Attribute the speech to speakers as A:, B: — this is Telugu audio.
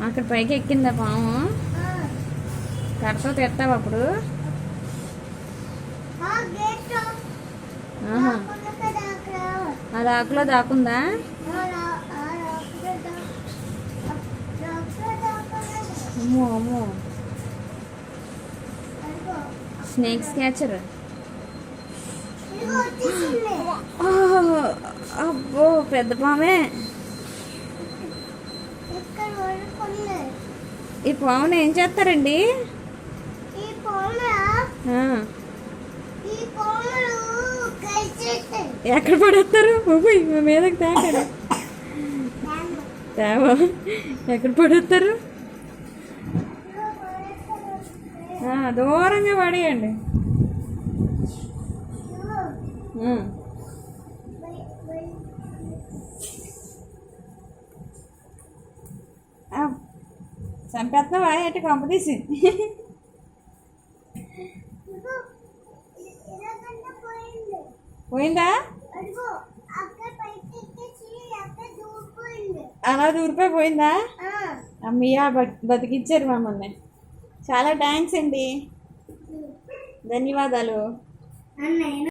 A: అక్కడ పైకి ఎక్కిందా పాము? కడతో తెస్తావు అప్పుడు? అది ఆకులో దాకుందా? అమ్మో అమ్మో, స్నేక్స్ క్యాచర్. అబ్బో పెద్ద పామే. ఈ పామును ఏం చేస్తారండి? ఎక్కడ పడేస్తారు? మా మీదకి తాకాడు. తేవా ఎక్కడ పడేస్తారు? దూరంగా పడేయండి. చంపేస్తున్నావా ఏంటి? కంపతీసి పోయిందా? అలా దూరిపోయి పోయిందా? అమ్మయ్య, బతికిచ్చారు మమ్మల్ని. చాలా థ్యాంక్స్ అండి, ధన్యవాదాలు.